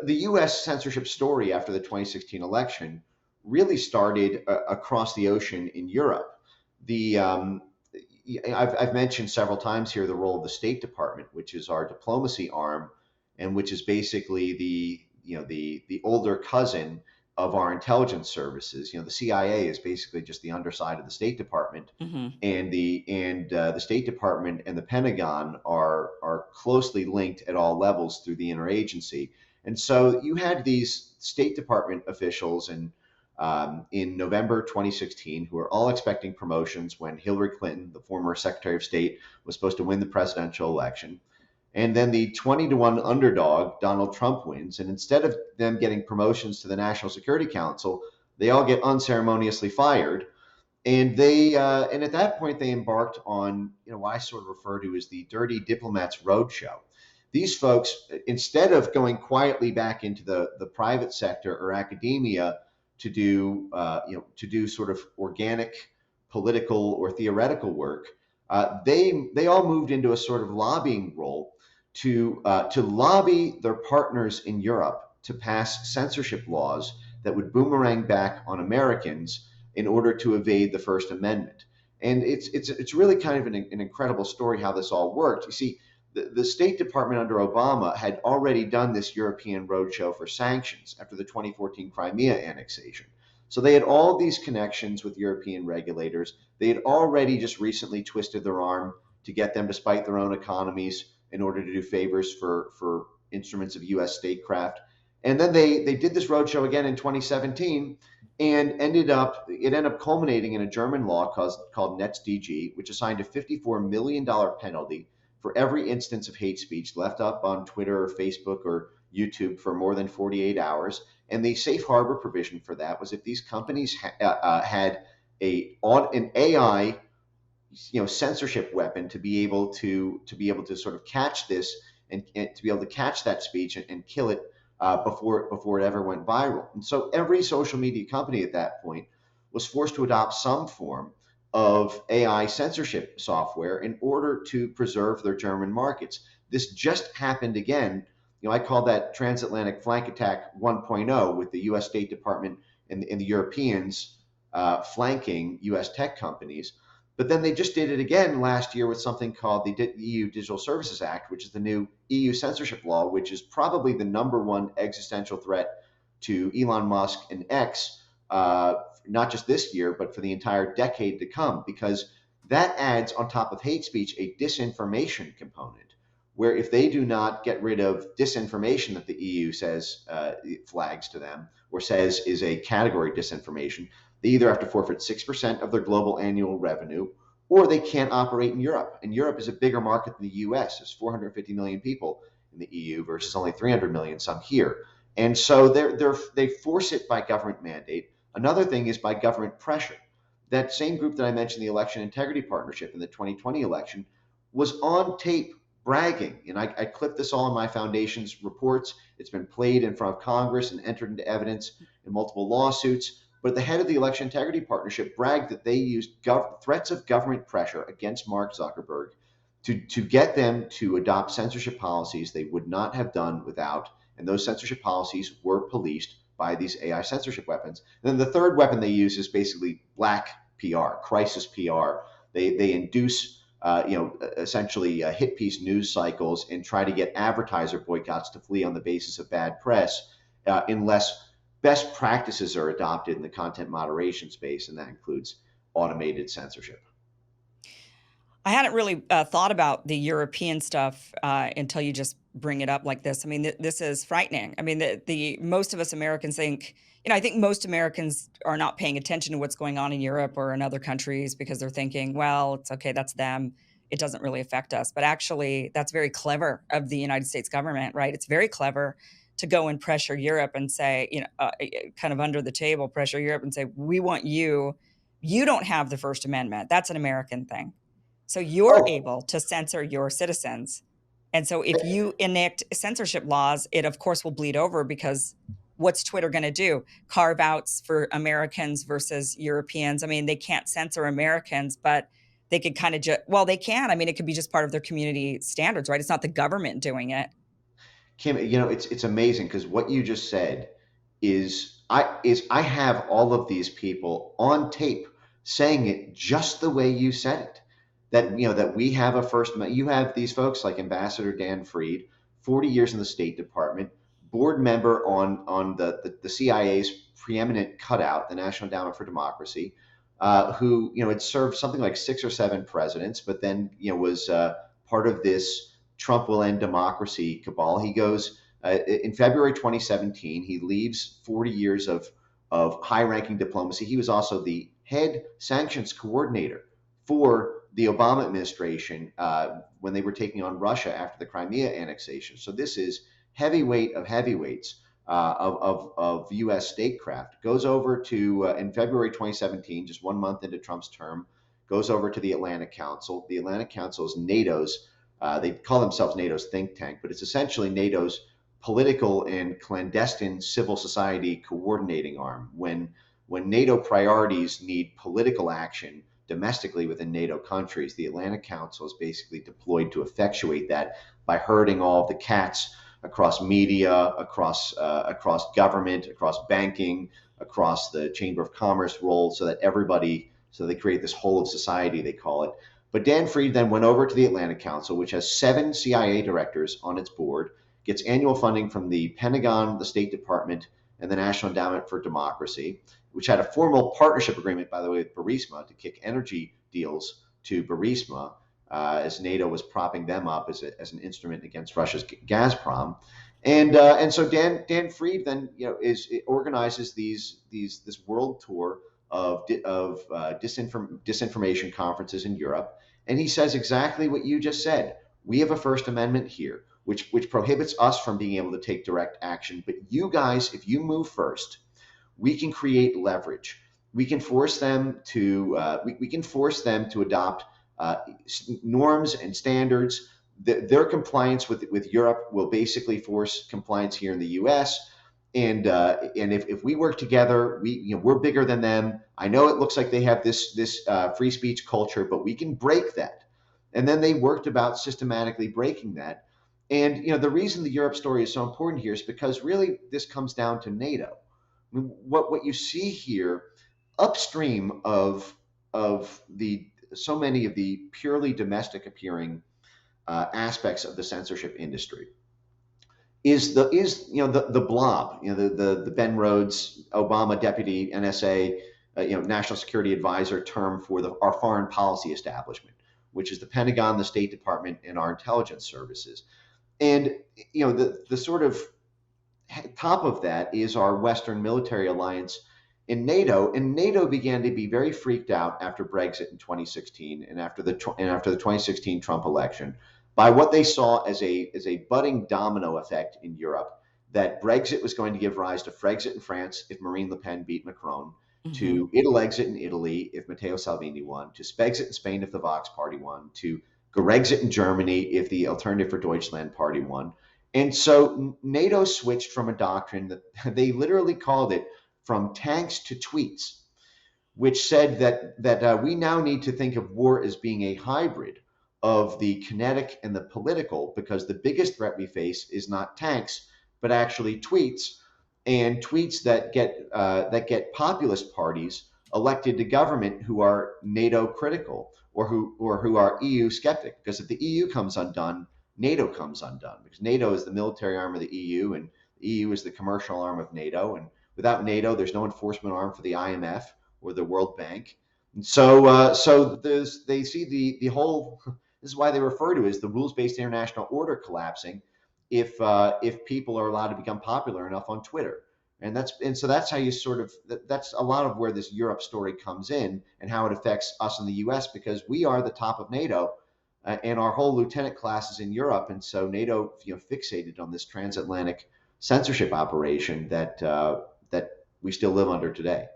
the U.S. censorship story after the 2016 election really started across the ocean in Europe. The I've mentioned several times here the role of the State Department, which is our diplomacy arm, and which is basically the older cousin of our intelligence services. The CIA is basically just the underside of the State Department, Hmm. and the State Department and the Pentagon are closely linked at all levels through the interagency. And so you had these State Department officials in November 2016 who were all expecting promotions when Hillary Clinton, the former Secretary of State, was supposed to win the presidential election. And then the 20-1 underdog, Donald Trump, wins. And instead of them getting promotions to the National Security Council, they all get unceremoniously fired. And at that point, they embarked on what I sort of refer to as the dirty diplomats roadshow. These folks, instead of going quietly back into the private sector or academia to do sort of organic political or theoretical work, they all moved into a sort of lobbying role to lobby their partners in Europe to pass censorship laws that would boomerang back on Americans in order to evade the First Amendment. And it's really kind of an incredible story how this all worked. You see, the State Department under Obama had already done this European roadshow for sanctions after the 2014 Crimea annexation. So they had all these connections with European regulators. They had already just recently twisted their arm to get them to spite their own economies in order to do favors for instruments of U.S. statecraft. And then they did this roadshow again in 2017, and it ended up culminating in a German law called NetzDG, which assigned a $54 million penalty for every instance of hate speech left up on Twitter or Facebook or YouTube for more than 48 hours. And the safe harbor provision for that was if these companies had an AI censorship weapon to be able to sort of catch this and to be able to catch that speech and kill it before it ever went viral. And so every social media company at that point was forced to adopt some form of AI censorship software in order to preserve their German markets. This just happened again. I call that transatlantic flank attack 1.0 with the U.S. State Department and the Europeans flanking U.S. tech companies. But then they just did it again last year with something called the EU Digital Services Act, which is the new EU censorship law, which is probably the number one existential threat to Elon Musk and X, not just this year, but for the entire decade to come, because that adds on top of hate speech a disinformation component, where if they do not get rid of disinformation that the EU says flags to them or says is a category disinformation, they either have to forfeit 6% of their global annual revenue, or they can't operate in Europe. And Europe is a bigger market than the US. There's 450 million people in the EU versus only 300 million some here. And so they force it by government mandate. Another thing is by government pressure. That same group that I mentioned, the Election Integrity Partnership in the 2020 election, was on tape bragging. And I clipped this all in my foundation's reports. It's been played in front of Congress and entered into evidence in multiple lawsuits. But the head of the Election Integrity Partnership bragged that they used threats of government pressure against Mark Zuckerberg to get them to adopt censorship policies they would not have done without. And those censorship policies were policed by these AI censorship weapons. And then the third weapon they use is basically black PR, crisis PR. They induce essentially hit piece news cycles and try to get advertiser boycotts to flee on the basis of bad press unless best practices are adopted in the content moderation space, and that includes automated censorship. I hadn't really thought about the European stuff until you just bring it up like this. I mean, this is frightening. I mean, the most of us Americans think, I think most Americans are not paying attention to what's going on in Europe or in other countries because they're thinking, well, it's okay, that's them. It doesn't really affect us. But actually, that's very clever of the United States government, right? It's very clever to go and pressure Europe and say, kind of under the table, pressure Europe and say, we want you don't have the First Amendment. That's an American thing. So you're Oh, able to censor your citizens. And so if you enact censorship laws, it of course will bleed over because what's Twitter going to do? Carve outs for Americans versus Europeans. I mean, they can't censor Americans, but they could kind of they can. I mean, it could be just part of their community standards, right? It's not the government doing it. Kim, it's amazing because what you just said I have all of these people on tape saying it just the way you said it. That that we have a you have these folks like Ambassador Dan Fried, 40 years in the State Department, board member on the CIA's preeminent cutout, the National Endowment for Democracy, who had served something like 6 or 7 presidents, but then was part of this Trump will end democracy cabal. He goes in February 2017. He leaves 40 years of high-ranking diplomacy. He was also the head sanctions coordinator for the Obama administration when they were taking on Russia after the Crimea annexation. So this is heavyweight of heavyweights of U.S. statecraft. Goes over to in February 2017, just 1 month into Trump's term, goes over to the Atlantic Council. The Atlantic Council is NATO's. They call themselves NATO's think tank, but it's essentially NATO's political and clandestine civil society coordinating arm. When NATO priorities need political action domestically within NATO countries, the Atlantic Council is basically deployed to effectuate that by herding all of the cats across media, across government, across banking, across the Chamber of Commerce role, so that everybody, so they create this whole of society, they call it. But Dan Fried then went over to the Atlantic Council, which has 7 CIA directors on its board, gets annual funding from the Pentagon, the State Department, and the National Endowment for Democracy, which had a formal partnership agreement, by the way, with Burisma to kick energy deals to Burisma, as NATO was propping them up as an instrument against Russia's Gazprom. And so Dan Fried then organizes this world tour of disinformation conferences in Europe, and he says exactly what you just said. We have a First Amendment here, which prohibits us from being able to take direct action. But you guys, if you move first, we can create leverage. We can force them to we can force them to adopt norms and standards. Their compliance with Europe will basically force compliance here in the U.S. And if we work together, we're bigger than them. I know it looks like they have this free speech culture, but we can break that. And then they worked about systematically breaking that. And the reason the Europe story is so important here is because really this comes down to NATO. I mean, what you see here upstream of the so many of the purely domestic appearing aspects of the censorship industry is the blob, the Ben Rhodes Obama deputy NSA national security advisor term for our foreign policy establishment, which is the Pentagon, the State Department, and our intelligence services. And the sort of top of that is our Western military alliance in NATO, and NATO began to be very freaked out after Brexit in 2016 and after the 2016 Trump election by what they saw as a budding domino effect in Europe, that Brexit was going to give rise to Frexit in France if Marine Le Pen beat Macron, to Italexit in Italy if Matteo Salvini won, to Spexit in Spain if the Vox Party won, to Grexit in Germany if the Alternative for Deutschland Party won. And so NATO switched from a doctrine that they literally called it from tanks to tweets, which said that we now need to think of war as being a hybrid of the kinetic and the political, because the biggest threat we face is not tanks, but actually tweets, and tweets that get populist parties elected to government who are NATO critical or who are EU skeptic. Because if the EU comes undone, NATO comes undone, because NATO is the military arm of the EU and the EU is the commercial arm of NATO. And without NATO, there's no enforcement arm for the IMF or the World Bank. And so they see the whole. This is why they refer to it as the rules-based international order collapsing if people are allowed to become popular enough on Twitter. And so that's how you that's a lot of where this Europe story comes in and how it affects us in the U.S., because we are the top of NATO and our whole lieutenant class is in Europe. And so NATO fixated on this transatlantic censorship operation that we still live under today.